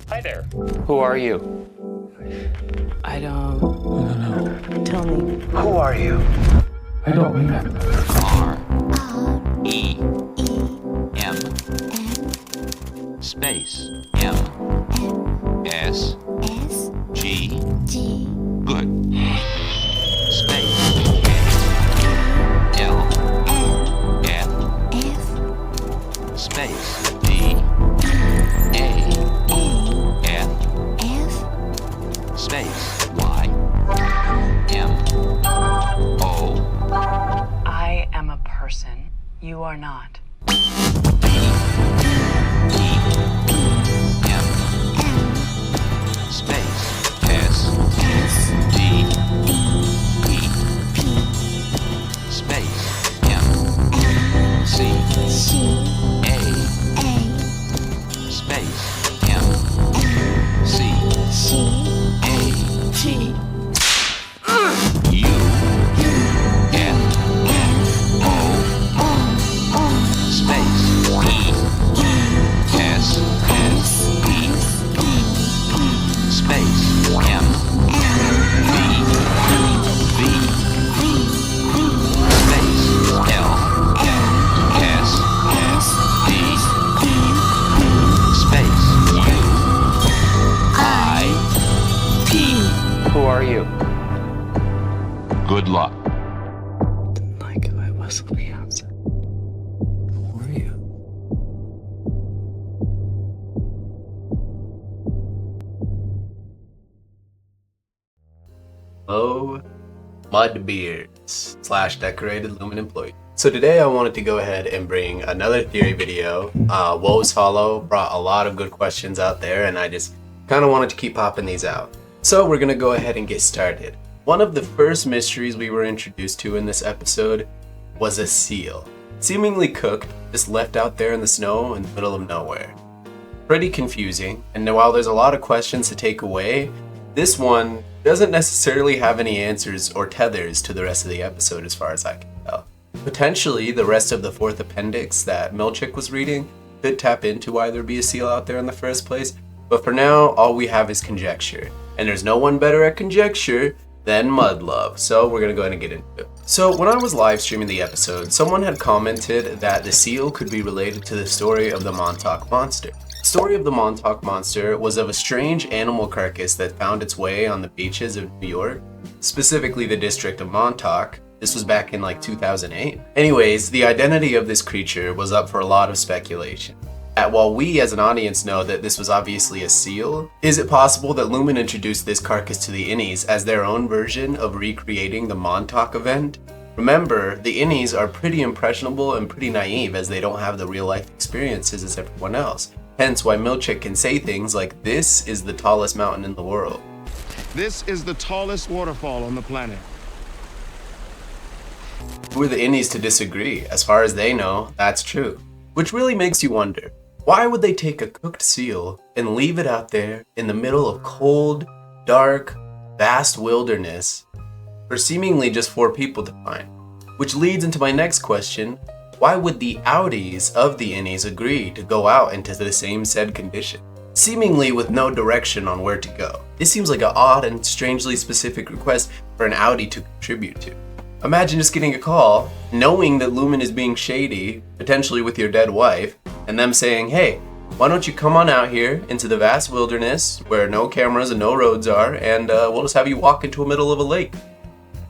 Hi there. Who are you? I don't know. Tell me. Who are you? I don't remember. R-E-M space M-S-G. Good. Space L-F space D-A-F space Y-M-O. I am a person. You are not. Space S-D-E space M-C-A space M-C-A-T U-F-O space E-S-S-E space M-V-V space L-S-S-D space U-I-P. Who are you? Good luck. Like if I was on the outside. Who are you? Hello, Mudbeards / decorated Lumen employee. So today I wanted to go ahead and bring another theory video. Woes Hollow brought a lot of good questions out there, and I just kind of wanted to keep popping these out. So we're gonna go ahead and get started. One of the first mysteries we were introduced to in this episode was a seal, seemingly cooked, just left out there in the snow in the middle of nowhere. Pretty confusing, and while there's a lot of questions to take away, this one doesn't necessarily have any answers or tethers to the rest of the episode as far as I can tell. Potentially, the rest of the fourth appendix that Milchick was reading could tap into why there'd be a seal out there in the first place, but for now, all we have is conjecture. And there's no one better at conjecture than Mudlove, so we're gonna go ahead and get into it. So when I was live streaming the episode, someone had commented that the seal could be related to the story of the Montauk monster. The story of the Montauk monster was of a strange animal carcass that found its way on the beaches of New York, specifically the district of Montauk. This was back in like 2008. Anyways, the identity of this creature was up for a lot of speculation. While we as an audience know that this was obviously a seal, is it possible that Lumen introduced this carcass to the Innies as their own version of recreating the Montauk event? Remember, the Innies are pretty impressionable and pretty naive as they don't have the real life experiences as everyone else. Hence why Milchick can say things like, "This is the tallest mountain in the world." This is the tallest waterfall on the planet. Who are the Innies to disagree? As far as they know, that's true. Which really makes you wonder, why would they take a cooked seal and leave it out there in the middle of cold, dark, vast wilderness for seemingly just 4 people to find? Which leads into my next question, why would the outies of the Innies agree to go out into the same said condition, seemingly with no direction on where to go? This seems like an odd and strangely specific request for an outie to contribute to. Imagine just getting a call, knowing that Lumen is being shady, potentially with your dead wife, and them saying, "Hey, why don't you come on out here into the vast wilderness where no cameras and no roads are, and we'll just have you walk into the middle of a lake.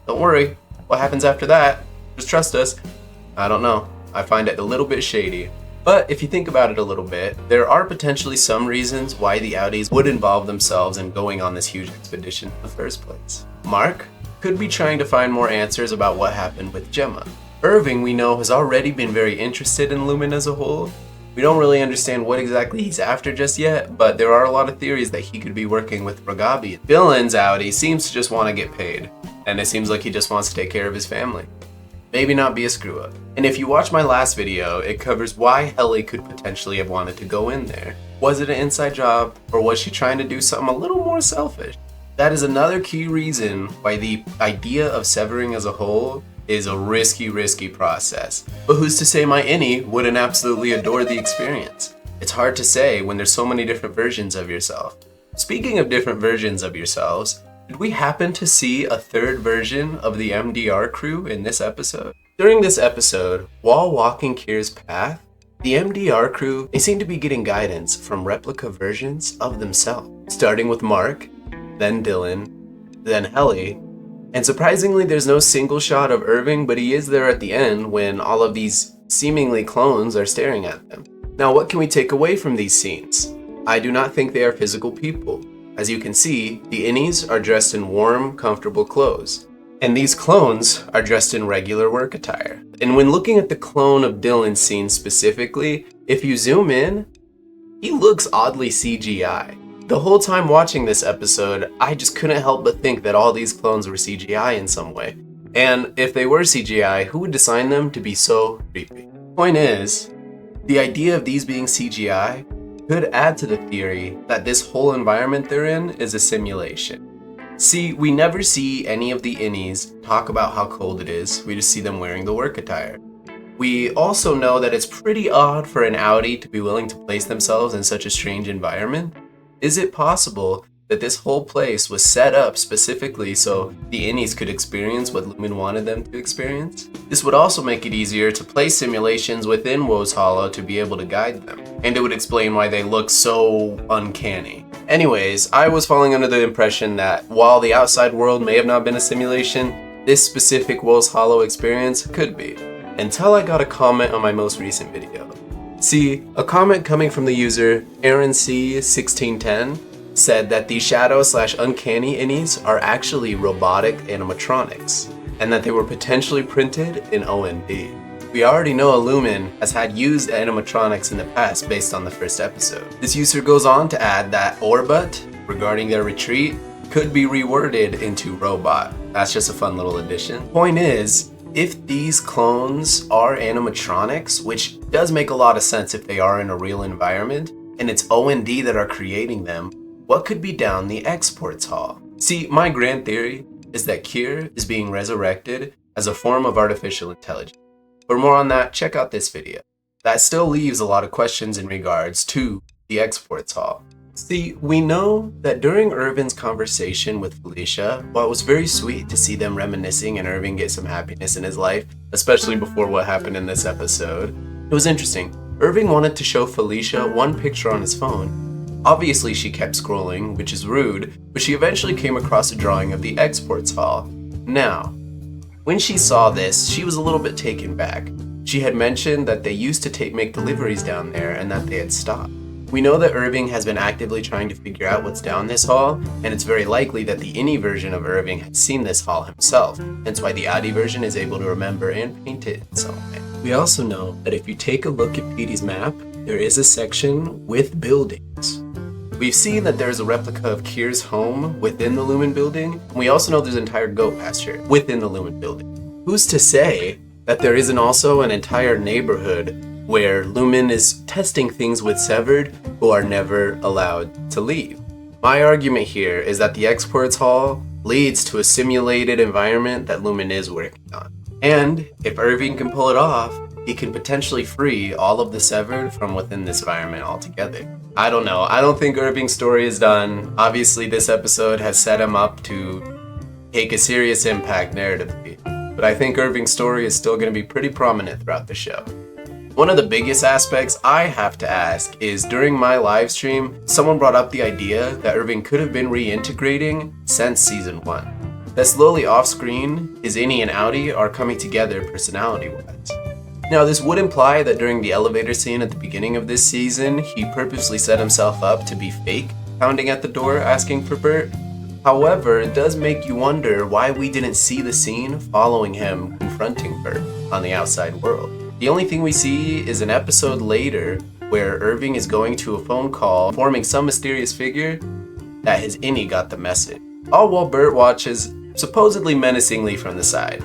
Don't worry, what happens after that? Just trust us." I don't know. I find it a little bit shady. But if you think about it a little bit, there are potentially some reasons why the outies would involve themselves in going on this huge expedition in the first place. Mark could be trying to find more answers about what happened with Gemma. Irving, we know, has already been very interested in Lumen as a whole. We don't really understand what exactly he's after just yet, but there are a lot of theories that he could be working with Ragabi. Dylan's outie seems to just want to get paid, and it seems like he just wants to take care of his family. Maybe not be a screw up. And if you watch my last video, it covers why Helly could potentially have wanted to go in there. Was it an inside job, or was she trying to do something a little more selfish? That is another key reason why the idea of severing as a whole is a risky process. But who's to say my Innie wouldn't absolutely adore the experience? It's hard to say when there's so many different versions of yourself. Speaking of different versions of yourselves, did we happen to see a third version of the MDR crew in this episode? During this episode, while walking Kier's path, the MDR crew, they seem to be getting guidance from replica versions of themselves, starting with Mark, then Dylan, then Helly, and surprisingly there's no single shot of Irving, but he is there at the end when all of these seemingly clones are staring at them. Now what can we take away from these scenes? I do not think they are physical people. As you can see, the innies are dressed in warm, comfortable clothes. And these clones are dressed in regular work attire. And when looking at the clone of Dylan's scene specifically, if you zoom in, he looks oddly CGI. The whole time watching this episode, I just couldn't help but think that all these clones were CGI in some way. And if they were CGI, who would design them to be so creepy? Point is, the idea of these being CGI could add to the theory that this whole environment they're in is a simulation. See, we never see any of the innies talk about how cold it is, we just see them wearing the work attire. We also know that it's pretty odd for an Audi to be willing to place themselves in such a strange environment. Is it possible that this whole place was set up specifically so the innies could experience what Lumen wanted them to experience? This would also make it easier to place simulations within Woes Hollow to be able to guide them, and it would explain why they look so uncanny. Anyways, I was falling under the impression that while the outside world may have not been a simulation, this specific Woes Hollow experience could be, until I got a comment on my most recent video. See, a comment coming from the user AaronC1610 said that the shadow/uncanny innies are actually robotic animatronics, and that they were potentially printed in OND. We already know Lumen has had used animatronics in the past based on the first episode. This user goes on to add that Orbut, regarding their retreat, could be reworded into robot. That's just a fun little addition. Point is, if these clones are animatronics, which does make a lot of sense if they are in a real environment, and it's OND that are creating them, what could be down the exports hall? See, my grand theory is that Kier is being resurrected as a form of artificial intelligence. For more on that, check out this video. That still leaves a lot of questions in regards to the exports hall. See, we know that during Irving's conversation with Felicia, while it was very sweet to see them reminiscing and Irving get some happiness in his life, especially before what happened in this episode, it was interesting. Irving wanted to show Felicia one picture on his phone. Obviously she kept scrolling, which is rude, but she eventually came across a drawing of the exports hall. Now, when she saw this, she was a little bit taken back. She had mentioned that they used to make deliveries down there and that they had stopped. We know that Irving has been actively trying to figure out what's down this hall, and it's very likely that the innie version of Irving had seen this hall himself, hence why the Audi version is able to remember and paint it in some way. We also know that if you take a look at Petey's map, there is a section with buildings. We've seen that there's a replica of Kier's home within the Lumen building, and we also know there's an entire goat pasture within the Lumen building. Who's to say that there isn't also an entire neighborhood where Lumen is testing things with Severed who are never allowed to leave? My argument here is that the exports hall leads to a simulated environment that Lumen is working on. And if Irving can pull it off, he can potentially free all of the Severed from within this environment altogether. I don't know. I don't think Irving's story is done. Obviously, this episode has set him up to take a serious impact narratively, but I think Irving's story is still going to be pretty prominent throughout the show. One of the biggest aspects I have to ask is during my live stream, someone brought up the idea that Irving could have been reintegrating since season 1. That slowly off screen, his innie and outie are coming together personality-wise. Now, this would imply that during the elevator scene at the beginning of this season, he purposely set himself up to be fake, pounding at the door asking for Bert. However, it does make you wonder why we didn't see the scene following him confronting Bert on the outside world. The only thing we see is an episode later where Irving is going to a phone call informing some mysterious figure that his innie got the message, all while Bert watches supposedly menacingly from the side.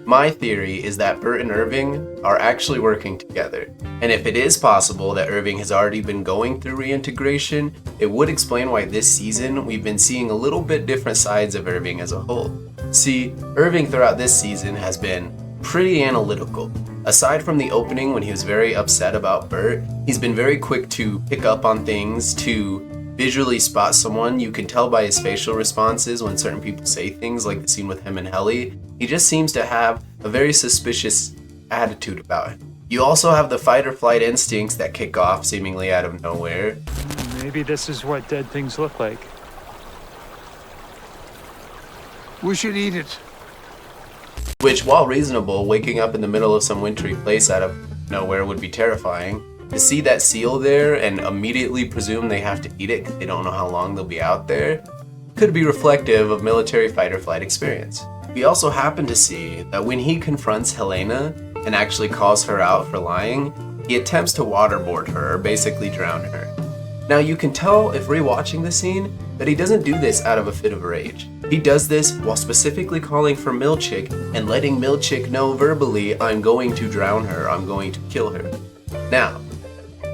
My theory is that Bert and Irving are actually working together, and if it is possible that Irving has already been going through reintegration, it would explain why this season we've been seeing a little bit different sides of Irving as a whole. See, Irving throughout this season has been pretty analytical. Aside from the opening when he was very upset about Bert, he's been very quick to pick up on things, to visually spot someone. You can tell by his facial responses when certain people say things, like the scene with him and Helly. He just seems to have a very suspicious attitude about it. You also have the fight or flight instincts that kick off seemingly out of nowhere. Maybe this is what dead things look like. We should eat it. Which, while reasonable, waking up in the middle of some wintry place out of nowhere would be terrifying. To see that seal there and immediately presume they have to eat it because they don't know how long they'll be out there could be reflective of military fight or flight experience. We also happen to see that when he confronts Helena and actually calls her out for lying, he attempts to waterboard her, or basically drown her. Now you can tell if rewatching the scene that he doesn't do this out of a fit of rage. He does this while specifically calling for Milchick and letting Milchick know verbally, I'm going to drown her, I'm going to kill her. Now,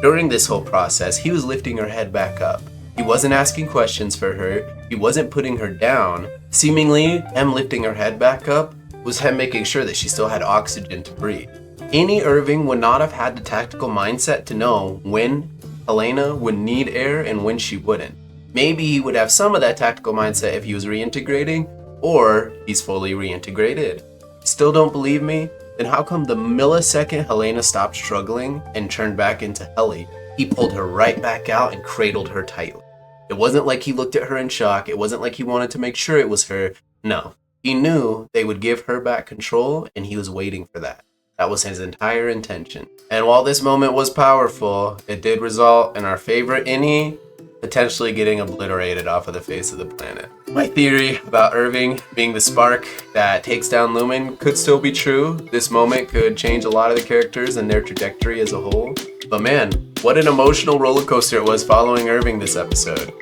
during this whole process, he was lifting her head back up. He wasn't asking questions for her, he wasn't putting her down. Seemingly, him lifting her head back up was him making sure that she still had oxygen to breathe. Any Irving would not have had the tactical mindset to know when Helena would need air and when she wouldn't. Maybe he would have some of that tactical mindset if he was reintegrating, or he's fully reintegrated. Still don't believe me? Then how come the millisecond Helena stopped struggling and turned back into Helly, he pulled her right back out and cradled her tightly? It wasn't like he looked at her in shock, it wasn't like he wanted to make sure it was her. No, he knew they would give her back control and he was waiting for that. That was his entire intention. And while this moment was powerful, it did result in our favorite innie potentially getting obliterated off of the face of the planet. My theory about Irving being the spark that takes down Lumen could still be true. This moment could change a lot of the characters and their trajectory as a whole. But man, what an emotional roller coaster it was following Irving this episode.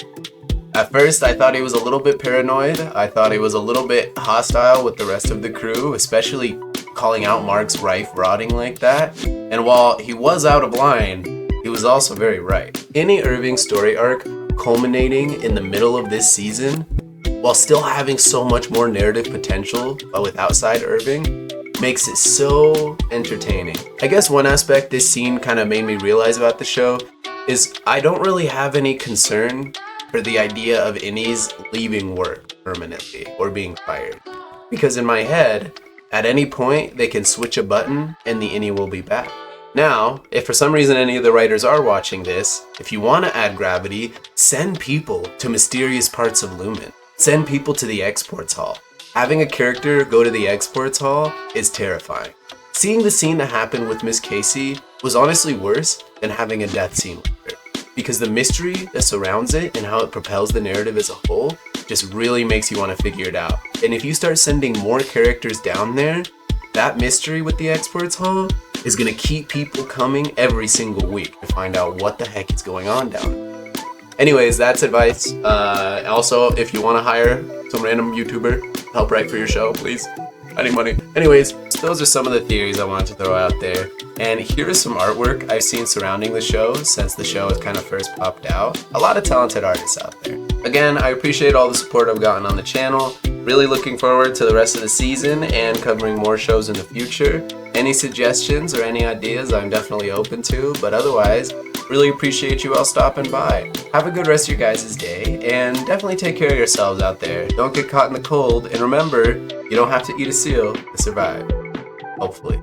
At first, I thought he was a little bit paranoid. I thought he was a little bit hostile with the rest of the crew, especially calling out Mark's Rife rotting like that. And while he was out of line, he was also very right. Any Irving story arc culminating in the middle of this season, while still having so much more narrative potential with outside Irving, makes it so entertaining. I guess one aspect this scene kind of made me realize about the show is I don't really have any concern for the idea of innies leaving work permanently or being fired. Because in my head, at any point they can switch a button and the innie will be back. Now, if for some reason any of the writers are watching this, if you want to add gravity, send people to mysterious parts of Lumen. Send people to the exports hall. Having a character go to the exports hall is terrifying. Seeing the scene that happened with Miss Casey was honestly worse than having a death scene with her, because the mystery that surrounds it and how it propels the narrative as a whole just really makes you want to figure it out. And if you start sending more characters down there, that mystery with the exports hall is going to keep people coming every single week to find out what the heck is going on down there. Anyways, that's advice. Also, if you want to hire some random YouTuber to help write for your show, please. I need money. Anyways, those are some of the theories I wanted to throw out there. And here is some artwork I've seen surrounding the show since the show has kind of first popped out. A lot of talented artists out there. Again, I appreciate all the support I've gotten on the channel. Really looking forward to the rest of the season and covering more shows in the future. Any suggestions or any ideas I'm definitely open to, but otherwise, really appreciate you all stopping by. Have a good rest of your guys' day, and definitely take care of yourselves out there. Don't get caught in the cold, and remember, you don't have to eat a seal to survive. Hopefully.